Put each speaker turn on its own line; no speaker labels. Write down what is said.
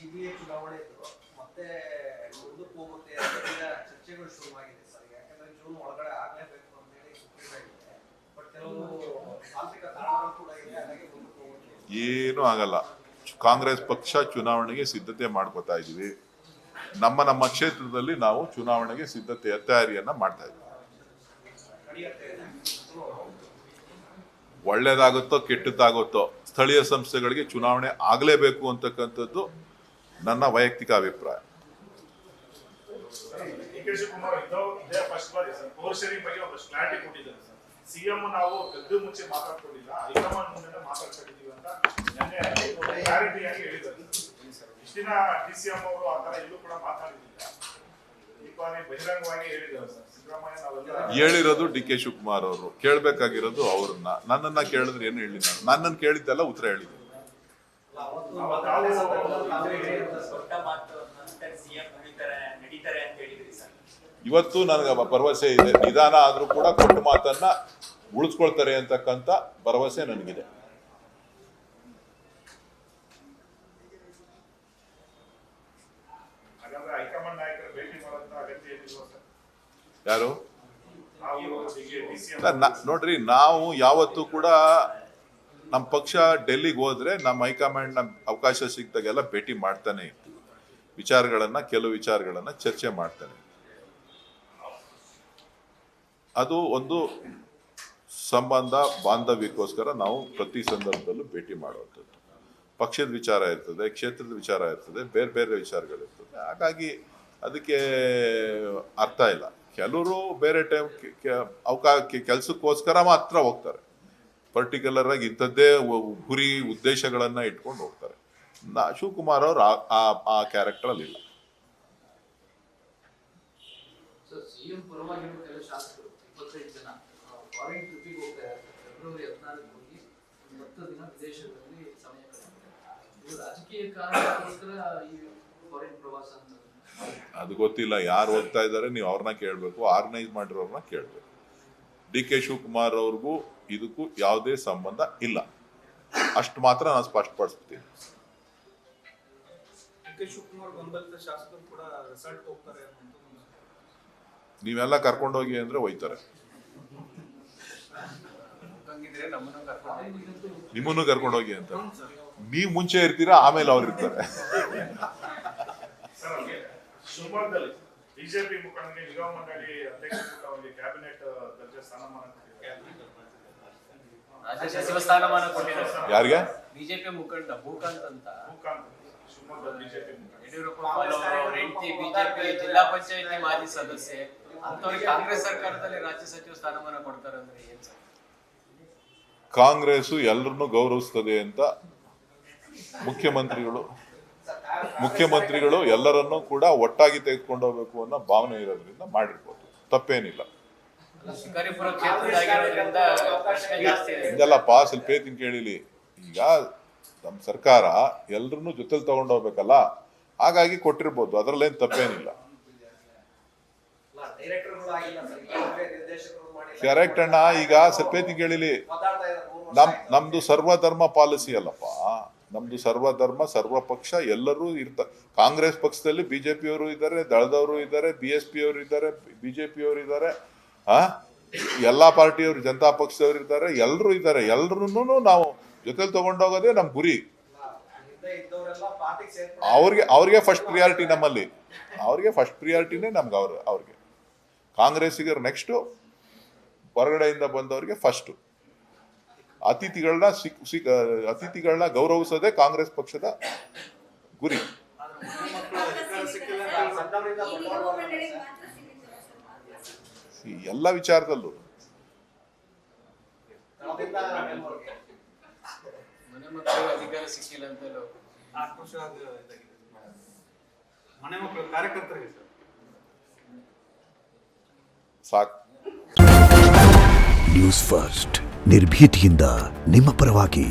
CBI ಚುನಾವಣೆ ಇದ್ರು ಮತ್ತೆ ಮುಂದಕ್ಕೆ ಹೋಗುತ್ತೆ ಅಂತ ಚರ್ಚೆಗಳು ಶುರುವಾಗಿದೆ ಸರ್. ಯಾಕಂದ್ರೆ ಜೂನ್ ಒಳಗಡೆ ಆಗ್ಲೇಬೇಕು ಅಂತ ಹೇಳಿ ಸುಪ್ರೀಂ ಇದೆ. ಬಟ್ ಕೆಲವು ತಾಂತ್ರಿಕ ಕಾರಣಗಳು ಕೂಡ ಇದೆ, ಹಾಗಾಗಿ ಮುಂದಕ್ಕೆ ಹೋಗುತ್ತೆ.
ಏನೂ ಆಗಲ್ಲ. ಕಾಂಗ್ರೆಸ್ ಪಕ್ಷ ಚುನಾವಣೆಗೆ ಸಿದ್ಧತೆ ಮಾಡ್ಕೋತಾ ಇದೀವಿ. ನಮ್ಮ ಕ್ಷೇತ್ರದಲ್ಲಿ ನಾವು ಚುನಾವಣೆಗೆ ಸಿದ್ಧತೆಯ ತಯಾರಿಯನ್ನ ಮಾಡ್ತಾ ಇದ್ದೀವಿ. ಒಳ್ಳೇದಾಗುತ್ತೋ ಕೆಟ್ಟದ್ದಾಗುತ್ತೋ ಸ್ಥಳೀಯ ಸಂಸ್ಥೆಗಳಿಗೆ ಚುನಾವಣೆ ಆಗಲೇಬೇಕು ಅಂತಕ್ಕಂಥದ್ದು ನನ್ನ ವೈಯಕ್ತಿಕ ಅಭಿಪ್ರಾಯ.
ಸಿಎಂ ನಾವು ಗದ್ದು ಮುಚ್ಚಿ ಮಾತಾಡ್ಕೊಂಡಿಲ್ಲ, ಹೈಕಮಾಂಡ್ ಮುಂದೆ ಮಾತಾಡ್ಕೊಂಡಿದೀವಿ ಅಂತ ನಿನ್ನೆ ಕ್ಲಾರಿಟಿಯಾಗಿ ಹೇಳಿದ್ದಾರೆ. ಇಷ್ಟು ದಿನ ಡಿಸಿಎಂ ಅವರು ಆ ತರ ಎಲ್ಲೂ ಕೂಡ ಮಾತಾಡಿದಿಲ್ಲ, ಈ ಬಾರಿ ಬಹಿರಂಗವಾಗಿ ಹೇಳಿದ್ದಾರೆ ಸರ್. ಸಿದ್ದರಾಮಯ್ಯ ನಾವೆಲ್ಲ
ಹೇಳಿರೋದು ಡಿ.ಕೆ. ಶಿವಕುಮಾರ್ ಅವರು, ಕೇಳಬೇಕಾಗಿರೋದು ಅವ್ರನ್ನ. ನನ್ನನ್ನ ಕೇಳಿದ್ರೆ ಏನು ಹೇಳಿ, ನನ್ನನ್ನು ಕೇಳಿದ್ದೆಲ್ಲ ಉತ್ತರ ಹೇಳಿದ್ದೀನಿ. ಇವತ್ತು ನನಗೆ ಭರವಸೆ ಇದೆ, ನಿಧಾನ ಆದ್ರೂ ಕೂಡ ಕೊಟ್ಟ ಮಾತನ್ನ ಉಳಿಸ್ಕೊಳ್ತಾರೆ ಅಂತಕ್ಕಂಥ ಭರವಸೆ ನನಗಿದೆ. ಯಾರು ನೋಡ್ರಿ, ನಾವು ಯಾವತ್ತೂ ಕೂಡ ನಮ್ಮ ಪಕ್ಷ ಡೆಲ್ಲಿಗೆ ಹೋದ್ರೆ ನಮ್ಮ ಹೈಕಮಾಂಡ್ ಅವಕಾಶ ಸಿಕ್ತಾಗೆಲ್ಲ ಭೇಟಿ ಮಾಡ್ತಾನೆ ಇರ್ತೀವಿ. ಕೆಲವು ವಿಚಾರಗಳನ್ನ ಚರ್ಚೆ ಮಾಡ್ತಾನೆ. ಅದು ಒಂದು ಸಂಬಂಧ ಬಾಂಧವ್ಯಕ್ಕೋಸ್ಕರ ನಾವು ಪ್ರತಿ ಸಂದರ್ಭದಲ್ಲೂ ಭೇಟಿ ಮಾಡುವಂಥದ್ದು. ಪಕ್ಷದ ವಿಚಾರ ಇರ್ತದೆ, ಕ್ಷೇತ್ರದ ವಿಚಾರ ಇರ್ತದೆ, ಬೇರೆ ಬೇರೆ ವಿಚಾರಗಳಿರ್ತದೆ. ಹಾಗಾಗಿ ಅದಕ್ಕೆ ಅರ್ಥ ಇಲ್ಲ. ಕೆಲವರು ಬೇರೆ ಟೈಮ್ ಕೆಲಸಕ್ಕೋಸ್ಕರ ಮಾತ್ರ ಹೋಗ್ತಾರೆ, ಪರ್ಟಿಕ್ಯುಲರ್ ಆಗಿ ಇಂಥದ್ದೇ ಗುರಿ ಉದ್ದೇಶಗಳನ್ನ ಇಟ್ಕೊಂಡು ಹೋಗ್ತಾರೆ. ಶಿವಕುಮಾರ್ ಅವರು ಆ ಕ್ಯಾರೆಕ್ಟರ್ ಅಲ್ಲಿ ಇಲ್ಲ. ಅದು ಗೊತ್ತಿಲ್ಲ, ಯಾರು ಹೋಗ್ತಾ ಇದ್ದಾರೆ, ನೀವು ಅವ್ರನ್ನ ಕೇಳಬೇಕು, ಆರ್ಗನೈಸ್ ಮಾಡಿರೋರ್ನ ಕೇಳಬೇಕು. ಡಿ.ಕೆ. ಶಿವಕುಮಾರ್ ಅವ್ರಿಗೂ ಇದಕ್ಕೂ ಯಾವುದೇ ಸಂಬಂಧ ಇಲ್ಲ, ಅಷ್ಟು ಮಾತ್ರ ನಾನು ಸ್ಪಷ್ಟಪಡಿಸ್ತೀನಿ. ನೀವೆಲ್ಲ ಕರ್ಕೊಂಡೋಗಿ ಅಂದ್ರೆ ಹೋಯ್ತಾರೆ, ನಿಮ್ಮನ್ನು ಕರ್ಕೊಂಡೋಗಿ ಅಂತ. ನೀವು ಮುಂಚೆ ಇರ್ತೀರಾ, ಆಮೇಲೆ ಅವ್ರು ಇರ್ತಾರೆ.
ಶಿವಮೊಗ್ಗದಲ್ಲಿ ಬಿಜೆಪಿ ಮುಖಂಡರಿಗೆ ನಿಗಮ ಮಂಡಳಿ ಅಧ್ಯಕ್ಷ ಅವರಿಗೆ ಕ್ಯಾಬಿನೆಟ್ ದರ್ಜೆ ಸ್ಥಾನಮಾನ ಕೊಟ್ಟಿದ್ದಾರೆ.
ಯಾರಿಗೆ?
ಬಿಜೆಪಿ ಮುಖಂಡ ಭೂಕಾಂತ್ ಅಂತ.
ಶಿವಮೊಗ್ಗ ಬಿಜೆಪಿ
ಯಡಿಯೂರಪ್ಪ ಬಿಜೆಪಿ ಜಿಲ್ಲಾ ಪಂಚಾಯತಿ ಮಾಜಿ ಸದಸ್ಯೆ ಅಂತವ್ರಿಗೆ ಕಾಂಗ್ರೆಸ್ ಸರ್ಕಾರದಲ್ಲಿ ರಾಜ್ಯ ಸಚಿವ ಸ್ಥಾನಮಾನ ಕೊಡ್ತಾರೆ ಅಂದ್ರೆ ಏನ್ ಸರ್?
ಕಾಂಗ್ರೆಸ್ ಎಲ್ಲರನ್ನೂ ಗೌರವಿಸ್ತದೆ ಅಂತ ಮುಖ್ಯಮಂತ್ರಿಗಳು ಎಲ್ಲರನ್ನೂ ಕೂಡ ಒಟ್ಟಾಗಿ ತೆಗೆದುಕೊಂಡು ಹೋಗ್ಬೇಕು ಅನ್ನೋ ಭಾವನೆ ಇರೋದ್ರಿಂದ ಮಾಡಿರ್ಬೋದು, ತಪ್ಪೇನಿಲ್ಲ. ಹಿಂಗಲ್ಲಪ್ಪ, ಸ್ವಲ್ಪ ಹೇಳ್ತೀನಿ ಕೇಳಿಲಿ. ಈಗ ನಮ್ಮ ಸರ್ಕಾರ ಎಲ್ಲರನ್ನೂ ಜೊತೆಲಿ ತಗೊಂಡು ಹೋಗ್ಬೇಕಲ್ಲ, ಹಾಗಾಗಿ ಕೊಟ್ಟಿರ್ಬೋದು, ಅದ್ರಲ್ಲೇನು ತಪ್ಪೇನಿಲ್ಲ. ಕರೆಕ್ಟ್ ಅಣ್ಣ. ಈಗ ಸ್ವಲ್ಪ ಹೇಳ್ತೀನಿ ಕೇಳಿಲಿ, ನಮ್ದು ಸರ್ವಧರ್ಮ ಪಾಲಿಸಿ ಅಲ್ಲಪ್ಪ. ನಮ್ದು ಸರ್ವಧರ್ಮ ಸರ್ವಪಕ್ಷ ಎಲ್ಲರೂ ಇರ್ತಾರೆ. ಕಾಂಗ್ರೆಸ್ ಪಕ್ಷದಲ್ಲಿ ಬಿಜೆಪಿಯವರು ಇದ್ದಾರೆ, ದಳದವರು ಇದ್ದಾರೆ, BSP ಅವರು ಇದ್ದಾರೆ, BJP ಅವರು ಇದ್ದಾರೆ, ಎಲ್ಲಾ ಪಾರ್ಟಿಯವರು, ಜನತಾ ಪಕ್ಷದವರು ಇದ್ದಾರೆ, ಎಲ್ಲರೂ ಇದ್ದಾರೆ. ಎಲ್ಲರನ್ನೂ ನಾವು ಜೊತೆಲಿ ತಗೊಂಡೋಗೋದೇ ನಮ್ ಗುರಿ. ಅವ್ರಿಗೆ ಫಸ್ಟ್ ಪ್ರಿಯಾರಿಟಿ ನಮ್ಮಲ್ಲಿ, ಅವ್ರಿಗೆ ಫಸ್ಟ್ ಪ್ರಿಯಾರಿಟಿನೇ ನಮ್ಗೆ. ಅವ್ರಿಗೆ ಕಾಂಗ್ರೆಸ್ಸಿಗರು ನೆಕ್ಸ್ಟ್, ಹೊರಗಡೆಯಿಂದ ಬಂದವ್ರಿಗೆ ಫಸ್ಟ್. ಅತಿಥಿಗಳನ್ನ ಗೌರವಿಸೋದೇ ಕಾಂಗ್ರೆಸ್ ಪಕ್ಷದ ಗುರಿ. ಎಲ್ಲ ವಿಚಾರದಲ್ಲೂ ಸಾಕು.
ನ್ಯೂಸ್ ಫಸ್ಟ್, ನಿರ್ಭೀತಿಯಿಂದ ನಿಮ್ಮ ಪರವಾಗಿ.